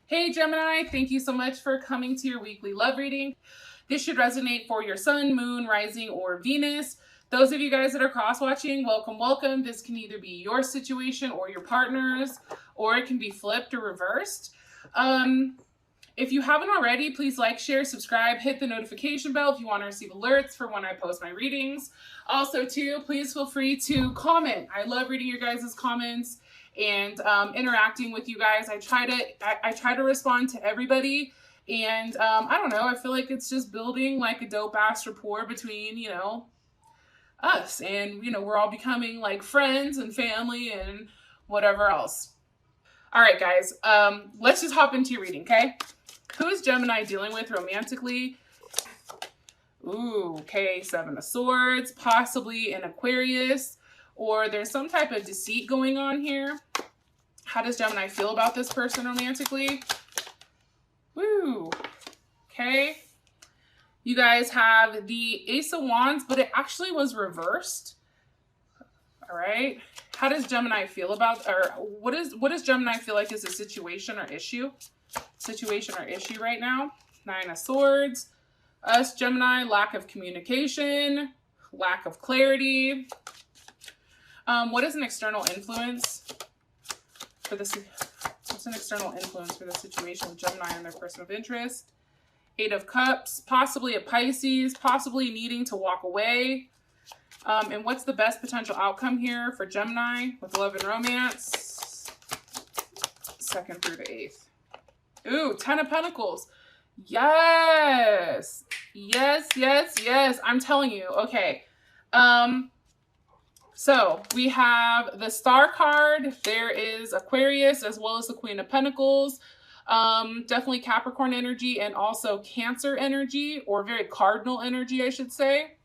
Hey Gemini, thank you so much for coming to your weekly love reading. This should resonate for your sun, moon, rising, or Venus. Those of you guys that are cross-watching, welcome, welcome. This can either be your situation or your partner's, or it can be flipped or reversed. If you haven't already, please like, share, subscribe, hit the notification bell if you want to receive alerts for when I post my readings. Also, too, please feel free to comment. I love reading your guys' comments and interacting with you guys. I try to respond to everybody, and I don't know, I feel like it's just building like a dope ass rapport between, you know, us, and you know, we're all becoming like friends and family and whatever else. All right, guys, let's just hop into your reading, okay? Who is Gemini dealing with romantically? Ooh, okay, Seven of Swords, possibly an Aquarius, or there's some type of deceit going on here. How does Gemini feel about this person romantically? Woo, okay. You guys have the Ace of Wands, but it actually was reversed. All right. How does Gemini feel about, or what does Gemini feel like is a situation or issue? Situation or issue right now? Nine of Swords. Us, Gemini, lack of communication, lack of clarity. What is an external influence for this? What's an external influence for the situation with Gemini and their person of interest? Eight of Cups, possibly a Pisces, possibly needing to walk away. And what's the best potential outcome here for Gemini with love and romance? 2nd through the 8th. Ooh, 10 of Pentacles. Yes. Yes, yes, yes. I'm telling you. Okay. So we have the Star card. There is Aquarius as well as the Queen of Pentacles. Definitely Capricorn energy and also Cancer energy, or very cardinal energy, I should say.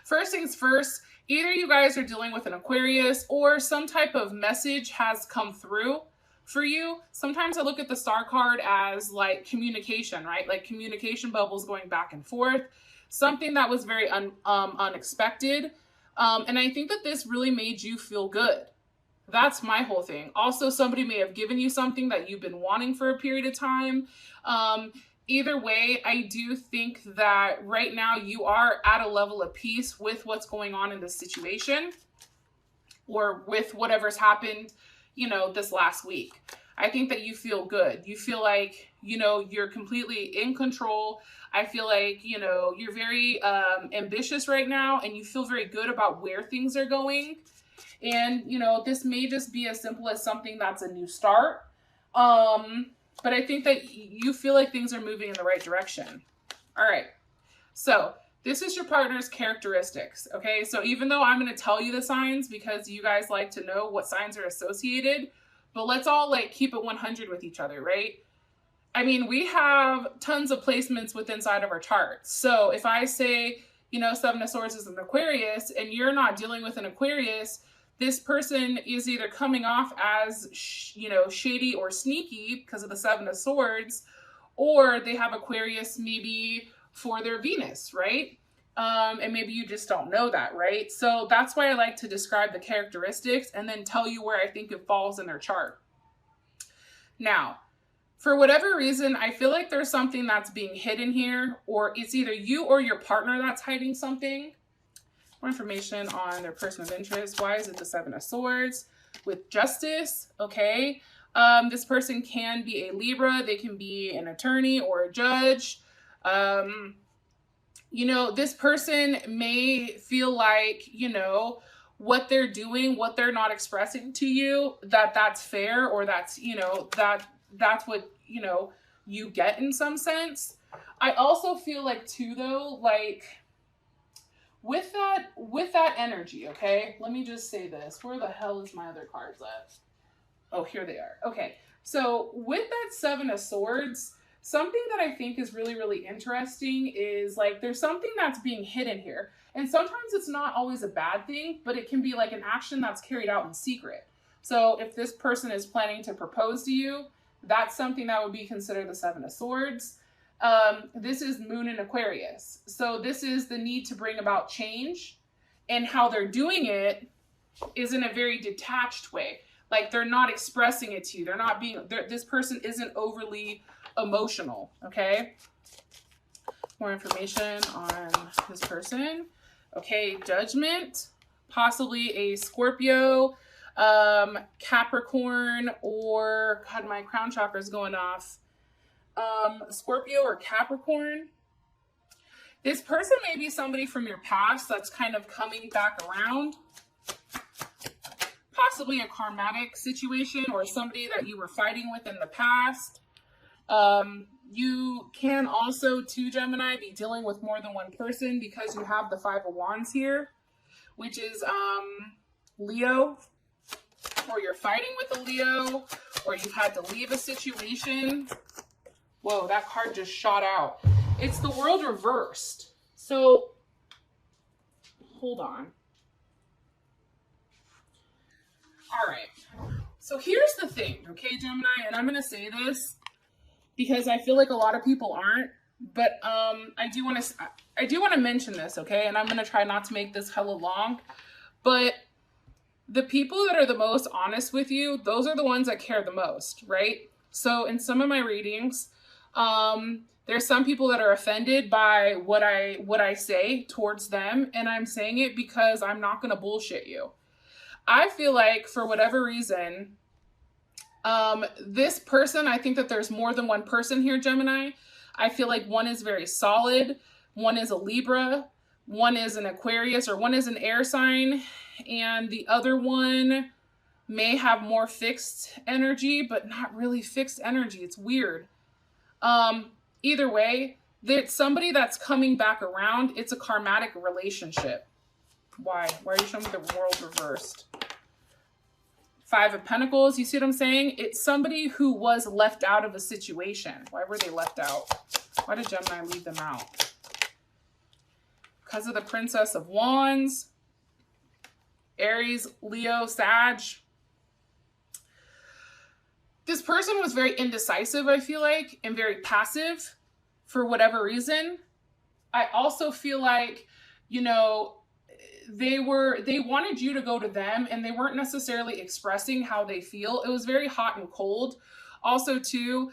First things first, either you guys are dealing with an Aquarius or some type of message has come through for you. Sometimes I look at the Star card as like communication, right? Like communication bubbles going back and forth. Something that was very unexpected. And I think that this really made you feel good. That's my whole thing. Also, somebody may have given you something that you've been wanting for a period of time. Either way, I do think that right now you are at a level of peace with what's going on in this situation, or with whatever's happened, you know, this last week. I think that you feel good. You feel like, you know, you're completely in control. I feel like, you know, you're very ambitious right now, and you feel very good about where things are going. And, you know, this may just be as simple as something that's a new start. But I think that you feel like things are moving in the right direction. All right. So this is your partner's characteristics. Okay. So even though I'm going to tell you the signs because you guys like to know what signs are associated, but let's all like keep it 100 with each other, right? I mean, we have tons of placements within inside of our chart. So if I say, you know, Seven of Swords is an Aquarius and you're not dealing with an Aquarius, this person is either coming off as, you know, shady or sneaky because of the Seven of Swords, or they have Aquarius maybe for their Venus, right? And maybe you just don't know that, right? So that's why I like to describe the characteristics and then tell you where I think it falls in their chart. Now, for whatever reason, I feel like there's something that's being hidden here, or it's either you or your partner that's hiding something. More information on their person of interest. Why is it the Seven of Swords with Justice? Okay. This person can be a Libra. They can be an attorney or a judge. You know, this person may feel like, you know, what they're doing, what they're not expressing to you, that's fair, or that's, you know, that's what, you know, you get in some sense. I also feel like too, though, like, with that energy, okay, let me just say this. Where the hell is my other cards at? Oh, here they are. Okay, so with that Seven of Swords, something that I think is really, really interesting is like there's something that's being hidden here. And sometimes it's not always a bad thing, but it can be like an action that's carried out in secret. So if this person is planning to propose to you, that's something that would be considered the Seven of Swords. This is Moon in Aquarius. So this is the need to bring about change, and how they're doing it is in a very detached way. Like they're not expressing it to you. They're not being, this person isn't overly emotional, okay? More information on this person. Okay, Judgment, possibly a Scorpio, Capricorn, or, God, my crown chakra is going off. Scorpio or Capricorn. This person may be somebody from your past that's kind of coming back around. Possibly a karmatic situation or somebody that you were fighting with in the past. You can also, too, Gemini, be dealing with more than one person because you have the Five of Wands here, which is Leo, or you're fighting with a Leo, or you've had to leave a situation. Whoa, that card just shot out. It's the World reversed. So, hold on. All right. So here's the thing, okay, Gemini, and I'm going to say this because I feel like a lot of people aren't, but I do want to mention this, okay? And I'm going to try not to make this hella long, but the people that are the most honest with you, those are the ones that care the most, right? So in some of my readings, there's some people that are offended by what I say towards them, and I'm saying it because I'm not going to bullshit you. I feel like for whatever reason, this person, I think that there's more than one person here, Gemini. I feel like one is very solid, one is a Libra, one is an Aquarius, or one is an air sign, and the other one may have more fixed energy, but not really fixed energy. It's weird. Either way, it's somebody that's coming back around. It's a karmatic relationship. Why? Why are you showing me the World reversed? Five of Pentacles, you see what I'm saying? It's somebody who was left out of a situation. Why were they left out? Why did Gemini leave them out? Because of the Princess of Wands, Aries, Leo, Sag. This person was very indecisive, I feel like, and very passive for whatever reason. I also feel like, you know, they wanted you to go to them and they weren't necessarily expressing how they feel. It was very hot and cold. Also, too,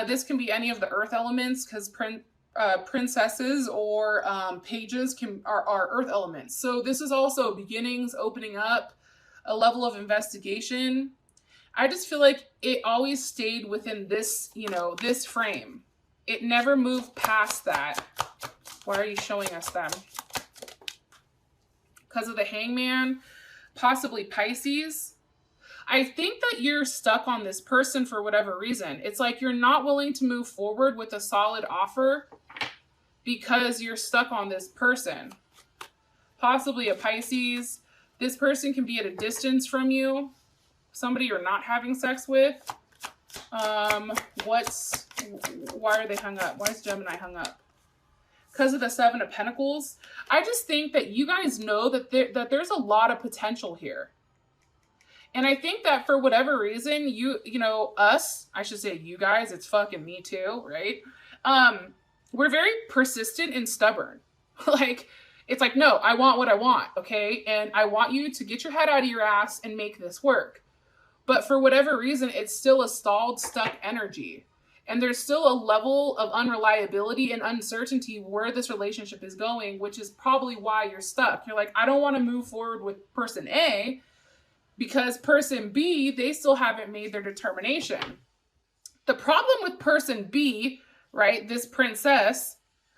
this can be any of the earth elements because princesses or pages are earth elements. So this is also beginnings, opening up, a level of investigation. I just feel like it always stayed within this, you know, this frame. It never moved past that. Why are you showing us them? Because of the Hangman, possibly Pisces. I think that you're stuck on this person for whatever reason. It's like you're not willing to move forward with a solid offer because you're stuck on this person. Possibly a Pisces. This person can be at a distance from you. Somebody you're not having sex with. Why are they hung up? Why is Gemini hung up? Because of the Seven of Pentacles. I just think that you guys know that there's a lot of potential here. And I think that for whatever reason, you know, us, I should say you guys, it's fucking me too, right? We're very persistent and stubborn. Like, it's like, no, I want what I want, okay? And I want you to get your head out of your ass and make this work. But for whatever reason, it's still a stalled, stuck energy. And there's still a level of unreliability and uncertainty where this relationship is going, which is probably why you're stuck. You're like, I don't want to move forward with person A because person B, they still haven't made their determination. The problem with person B, right, this princess,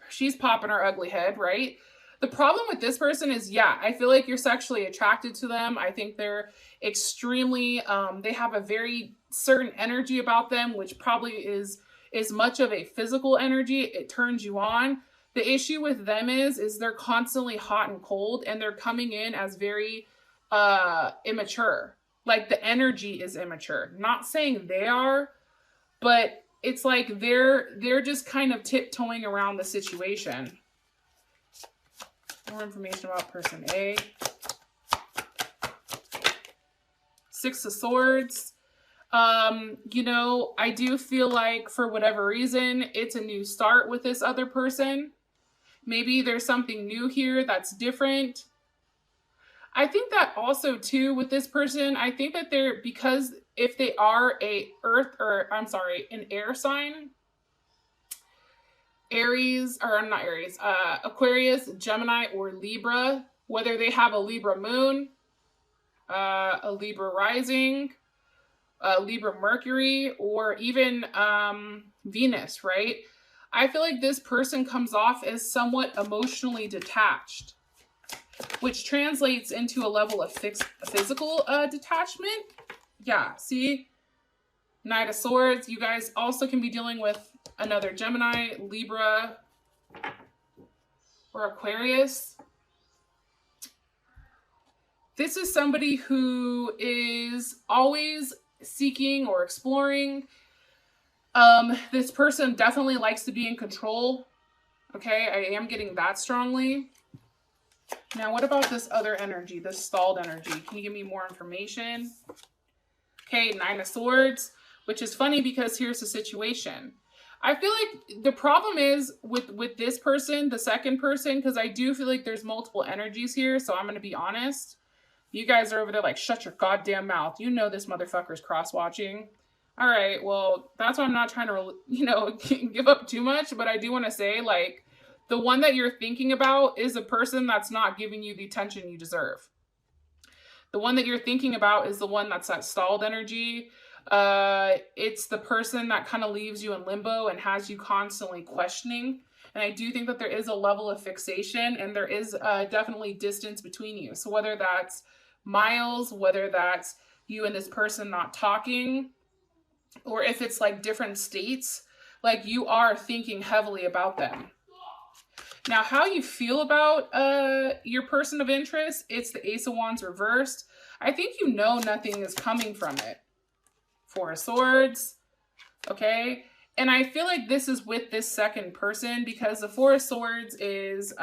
she's popping her ugly head, right? The problem with this person is, yeah, I feel like you're sexually attracted to them. I think they're extremely, they have a very certain energy about them, which probably is much of a physical energy. It turns you on. The issue with them is they're constantly hot and cold, and they're coming in as very immature. Like the energy is immature. Not saying they are, but it's like they're just kind of tiptoeing around the situation. More information about person A. Six of Swords. You know, I do feel like for whatever reason, it's a new start with this other person. Maybe there's something new here that's different. I think that also too with this person, I think that they're, because if they are an air sign, Aries, or not Aries, Aquarius, Gemini, or Libra, whether they have a Libra moon, a Libra rising, Libra Mercury, or even Venus, right? I feel like this person comes off as somewhat emotionally detached, which translates into a level of physical detachment. Yeah, see? Knight of Swords. You guys also can be dealing with another Gemini, Libra, or Aquarius. This is somebody who is always seeking or exploring. This person definitely likes to be in control. Okay, I am getting that strongly. Now, what about this other energy, this stalled energy? Can you give me more information? Okay, Nine of Swords, which is funny because here's the situation. I feel like the problem is with this person, the second person, because I do feel like there's multiple energies here, so I'm going to be honest. You guys are over there like, shut your goddamn mouth. You know this motherfucker's cross-watching. All right, well, that's why I'm not trying to, give up too much, but I do want to say, like, the one that you're thinking about is a person that's not giving you the attention you deserve. The one that you're thinking about is the one that's that stalled energy. It's the person that kind of leaves you in limbo and has you constantly questioning. And I do think that there is a level of fixation and there is definitely distance between you. So whether that's miles, whether that's you and this person not talking, or if it's like different states, like you are thinking heavily about them. Now, how you feel about your person of interest, it's the Ace of Wands reversed. I think you know nothing is coming from it. Four of Swords, okay? And I feel like this is with this second person because the Four of Swords is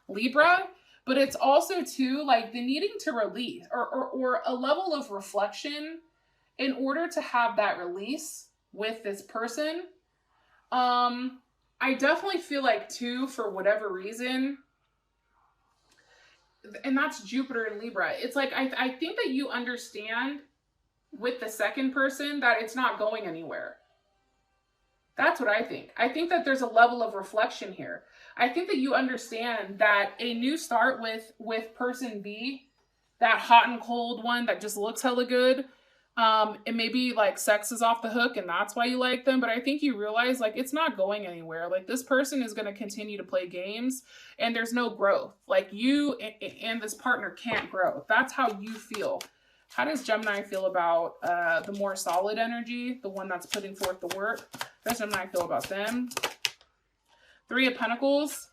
Libra, but it's also too like the needing to release or a level of reflection in order to have that release with this person. I definitely feel like too, for whatever reason, and that's Jupiter and Libra. It's like, I think that you understand with the second person that it's not going anywhere. That's what I think. I think that there's a level of reflection here. I think that you understand that a new start with person B, that hot and cold one that just looks hella good, and maybe like sex is off the hook and that's why you like them, but I think you realize like it's not going anywhere. Like this person is going to continue to play games and there's no growth. Like you and this partner can't grow. That's how you feel. How does Gemini feel about the more solid energy, the one that's putting forth the work? How does Gemini feel about them? Three of Pentacles.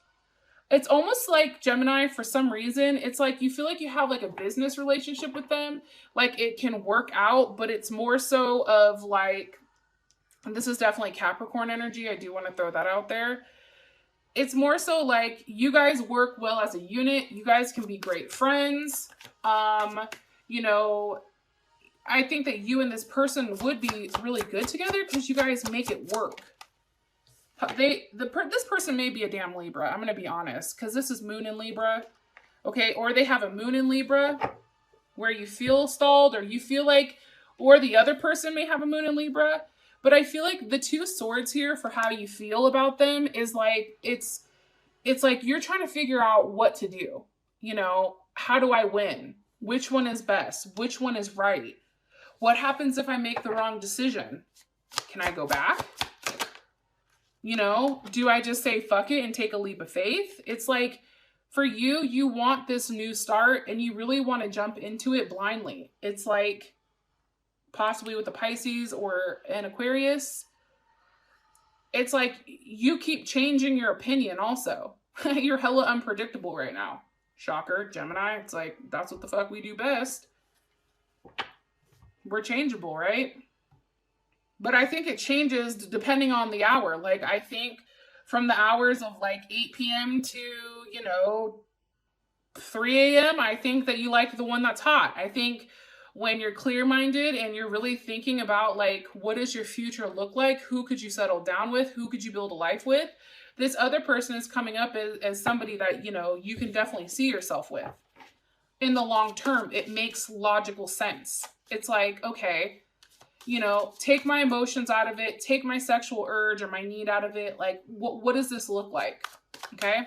It's almost like Gemini, for some reason, it's like you feel like you have like a business relationship with them. Like it can work out, but it's more so of like, and this is definitely Capricorn energy. I do want to throw that out there. It's more so like you guys work well as a unit. You guys can be great friends. You know, I think that you and this person would be really good together because you guys make it work. This person may be a damn Libra. I'm going to be honest, because this is Moon in Libra. Okay, or they have a Moon in Libra where you feel stalled, or you feel like, or the other person may have a Moon in Libra. But I feel like the two swords here for how you feel about them is like, it's like you're trying to figure out what to do. You know, how do I win? Which one is best? Which one is right? What happens if I make the wrong decision? Can I go back? You know, do I just say fuck it and take a leap of faith? It's like, for you, you want this new start and you really want to jump into it blindly. It's like possibly with the Pisces or an Aquarius. It's like you keep changing your opinion also. You're hella unpredictable right now. Shocker, Gemini. It's like, that's what the fuck we do best. We're changeable, right? But I think it changes depending on the hour. Like, I think from the hours of like 8 p.m. to, 3 a.m., I think that you like the one that's hot. I think when you're clear-minded and you're really thinking about like, what does your future look like? Who could you settle down with? Who could you build a life with? This other person is coming up as somebody that, you can definitely see yourself with. in the long term, it makes logical sense. It's like, okay, you know, take my emotions out of it, take my sexual urge or my need out of it. Like, what does this look like? Okay.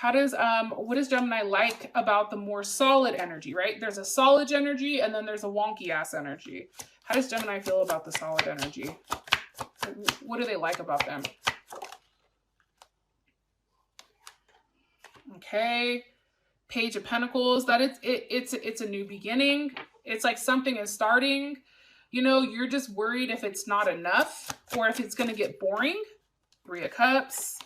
What does Gemini like about the more solid energy, right? There's a solid energy and then there's a wonky ass energy. How does Gemini feel about the solid energy? What do they like about them? Okay. Page of Pentacles, that it's a new beginning. It's like something is starting. You know, you're just worried if it's not enough or if it's going to get boring. Three of Cups.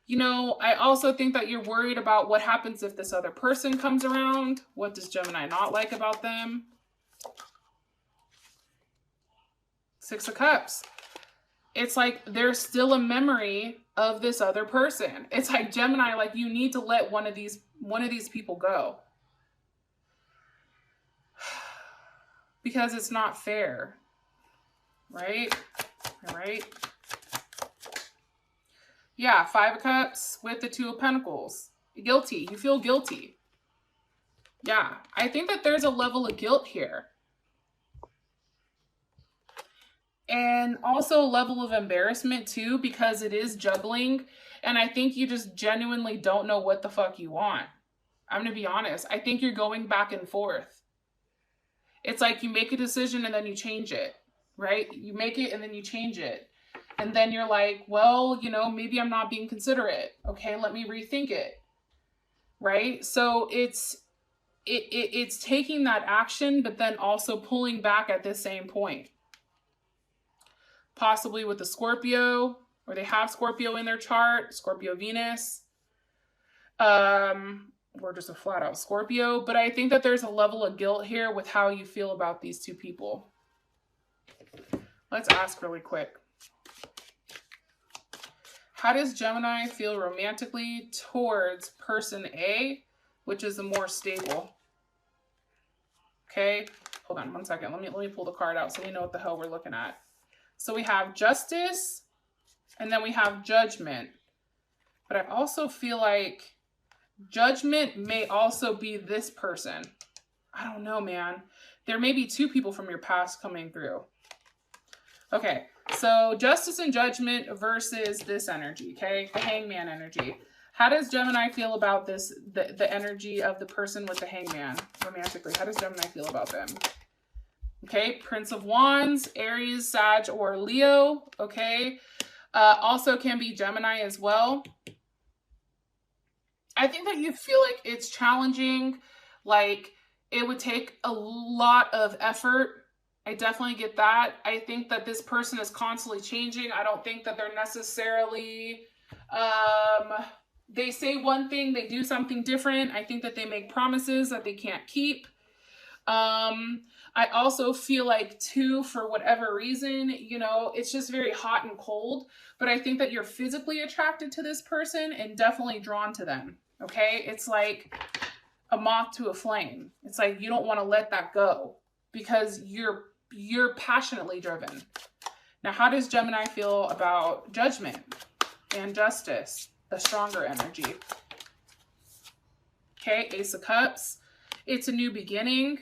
You know, I also think that you're worried about what happens if this other person comes around. What does Gemini not like about them? Six of Cups. It's like there's still a memory of this other person. It's like, Gemini, like, you need to let one of these people go. Because it's not fair. Right? All right. Yeah, Five of Cups with the Two of Pentacles. Guilty. You feel guilty. Yeah, I think that there's a level of guilt here. And also a level of embarrassment too, because it is juggling. And I think you just genuinely don't know what the fuck you want. I'm going to be honest. I think you're going back and forth. It's like you make a decision and then you change it, right? You make it and then you change it. And then you're like, well, you know, maybe I'm not being considerate. Okay, let me rethink it. Right? So it's taking that action, but then also pulling back at the same point. Possibly with the Scorpio, or they have Scorpio in their chart, Scorpio Venus. Or just a flat out Scorpio. But I think that there's a level of guilt here with how you feel about these two people. Let's ask really quick. How does Gemini feel romantically towards person A, which is the more stable? Okay, hold on one second. Let me pull the card out so we know what the hell we're looking at. So we have Justice, and then we have Judgment. But I also feel like Judgment may also be this person. I don't know, man. There may be two people from your past coming through. Okay, so Justice and Judgment versus this energy, okay? The Hangman energy. How does Gemini feel about this, the energy of the person with the Hangman romantically? How does Gemini feel about them? Okay, Prince of Wands, Aries, Sag, or Leo, okay? Also can be Gemini as well. I think that you feel like it's challenging, like it would take a lot of effort. I definitely get that. I think that this person is constantly changing. I don't think that they're necessarily, they say one thing, they do something different. I think that they make promises that they can't keep. I also feel like too, for whatever reason, you know, it's just very hot and cold, but I think that you're physically attracted to this person and definitely drawn to them. Okay. It's like a moth to a flame. It's like, you don't want to let that go because you're passionately driven. Now, how does Gemini feel about Judgment and Justice, the stronger energy? Okay. Ace of Cups. It's a new beginning.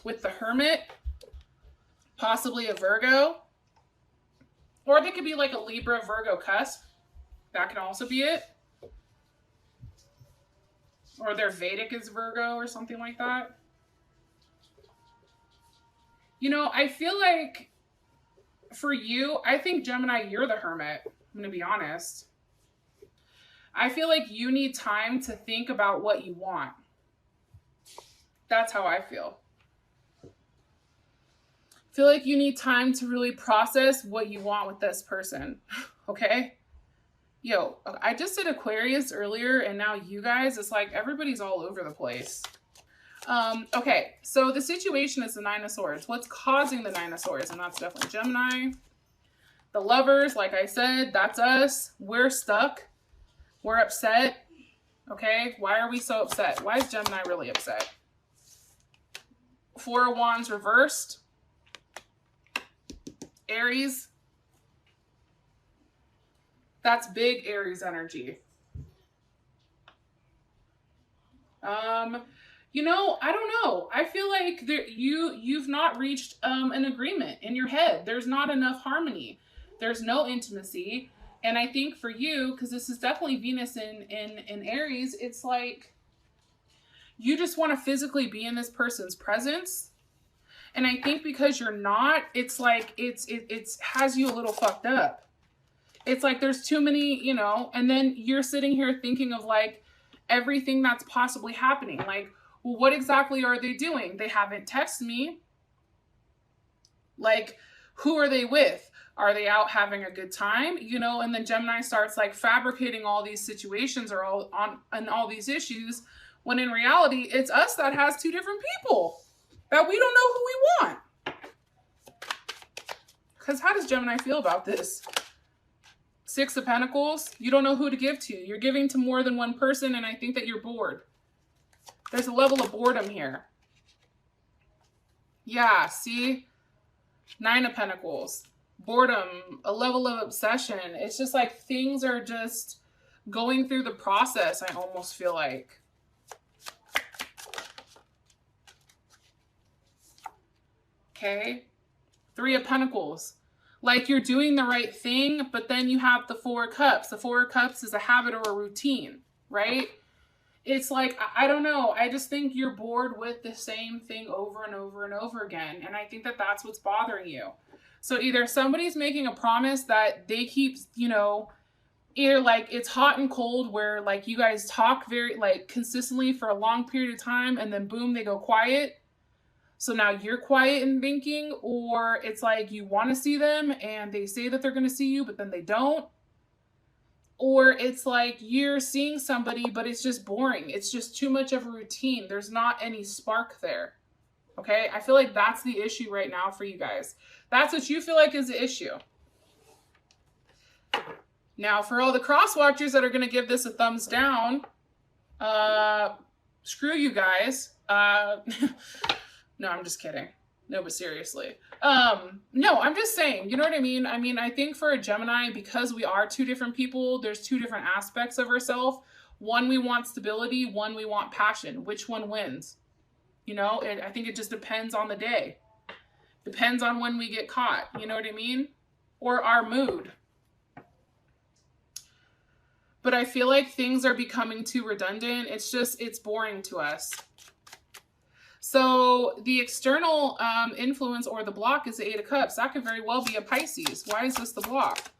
With the Hermit, possibly a Virgo, or they could be like a Libra Virgo cusp. That can also be it. Or their Vedic is Virgo or something like that. You know, I feel like for you, I think Gemini, you're the Hermit. I'm going to be honest. I feel like you need time to think about what you want. That's how I feel. I feel like you need time to really process what you want with this person. Okay? Yo, I just did Aquarius earlier and now you guys, it's like everybody's all over the place. Okay, so the situation is the Nine of Swords. What's causing the Nine of Swords? And that's definitely Gemini. The Lovers, like I said, that's us. We're stuck. We're upset. Okay, why are we so upset? Why is Gemini really upset? Four of Wands reversed. Aries. That's big Aries energy. You know, I don't know. I feel like you've not reached an agreement in your head. There's not enough harmony. There's no intimacy. And I think for you, because this is definitely Venus in Aries, it's like you just want to physically be in this person's presence. And I think because you're not, it's like it has you a little fucked up. It's like there's too many, you know, and then you're sitting here thinking of like everything that's possibly happening. Like, well, what exactly are they doing? They haven't texted me. Like, who are they with? Are they out having a good time? You know, and then Gemini starts like fabricating all these situations or all these issues, when in reality, it's us that has two different people that we don't know who we want. Because how does Gemini feel about this? Six of Pentacles, you don't know who to give to. You're giving to more than one person, and I think that you're bored. There's a level of boredom here. Yeah, see? Nine of Pentacles. Boredom, a level of obsession. It's just like things are just going through the process, I almost feel like. Okay? Three of Pentacles. Like you're doing the right thing, but then you have the Four of Cups. The Four of Cups is a habit or a routine, right? It's like, I don't know. I just think you're bored with the same thing over and over and over again. And I think that that's what's bothering you. So either somebody's making a promise that they keep, you know, either like it's hot and cold where like you guys talk very like consistently for a long period of time and then boom, they go quiet. So now you're quiet and thinking, or it's like you want to see them and they say that they're going to see you, but then they don't. Or it's like you're seeing somebody, but it's just boring. It's just too much of a routine. There's not any spark there. Okay? I feel like that's the issue right now for you guys. That's what you feel like is the issue. Now, for all the cross watchers that are going to give this a thumbs down, screw you guys. No, I'm just kidding. No, but seriously. No, I'm just saying, you know what I mean? I mean, I think for a Gemini, because we are two different people, there's two different aspects of ourselves. One, we want stability. One, we want passion. Which one wins? You know, I think it just depends on the day. Depends on when we get caught. You know what I mean? Or our mood. But I feel like things are becoming too redundant. It's boring to us. So the external influence or the block is the Eight of Cups. That could very well be a Pisces. Why is this the block?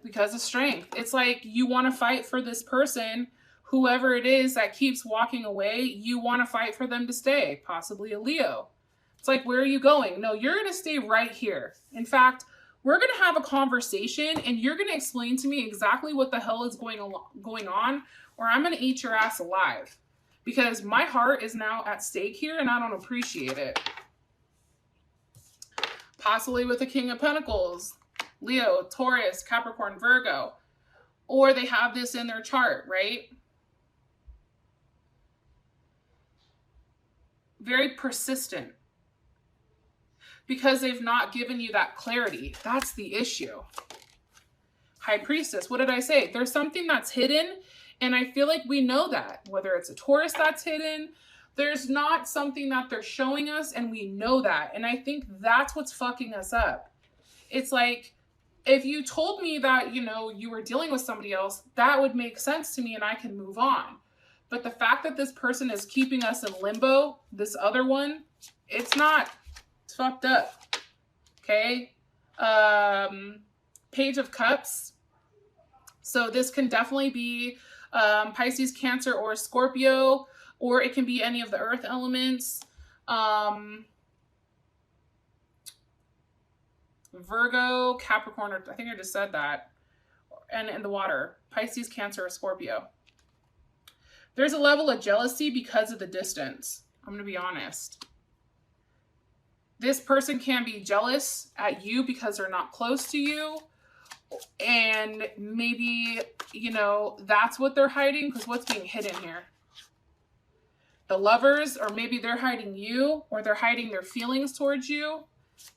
Because of strength. It's like you want to fight for this person, whoever it is that keeps walking away, you want to fight for them to stay, possibly a Leo. It's like, where are you going? No, you're going to stay right here. In fact, we're going to have a conversation and you're going to explain to me exactly what the hell is going on, or I'm going to eat your ass alive. Because my heart is now at stake here and I don't appreciate it. Possibly with the King of Pentacles, Leo, Taurus, Capricorn, Virgo. Or they have this in their chart, right? Very persistent. Because they've not given you that clarity. That's the issue. High Priestess, what did I say? There's something that's hidden. And I feel like we know that, whether it's a Taurus that's hidden, there's not something that they're showing us and we know that. And I think that's what's fucking us up. It's like, if you told me that, you know, you were dealing with somebody else, that would make sense to me and I can move on. But the fact that this person is keeping us in limbo, this other one, it's not, it's fucked up. Okay. Page of Cups. So this can definitely be Pisces, Cancer, or Scorpio, or it can be any of the earth elements. Virgo, Capricorn, or I think I just said that. And in the water, Pisces, Cancer, or Scorpio. There's a level of jealousy because of the distance. I'm going to be honest. This person can be jealous at you because they're not close to you. And maybe, you know, that's what they're hiding, because what's being hidden here? The Lovers, or maybe they're hiding you, or they're hiding their feelings towards you.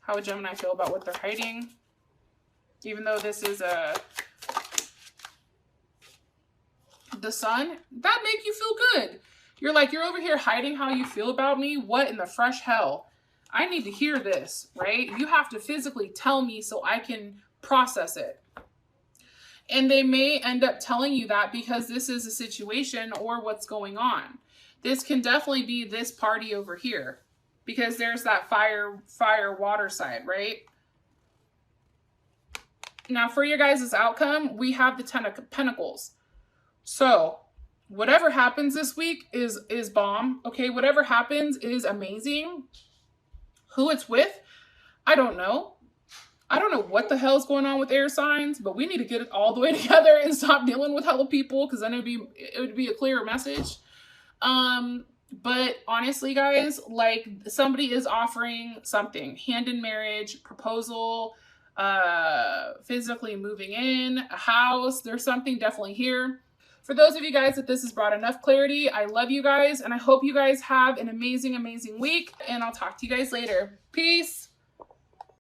How would Gemini feel about what they're hiding? Even though this is a the sun, that make you feel good. You're like, you're over here hiding how you feel about me? What in the fresh hell? I need to hear this, right? You have to physically tell me so I can process it. And they may end up telling you that because this is a situation or what's going on. This can definitely be this party over here because there's that fire, water side, right? Now for your guys' outcome, we have the 10 of Pentacles. So whatever happens this week is bomb. Okay, whatever happens is amazing. Who it's with, I don't know. I don't know what the hell's going on with air signs, but we need to get it all the way together and stop dealing with hella people, because then it would be a clearer message. But honestly, guys, like somebody is offering something, hand in marriage, proposal, physically moving in, a house. There's something definitely here. For those of you guys that this has brought enough clarity, I love you guys, and I hope you guys have an amazing, amazing week, and I'll talk to you guys later. Peace.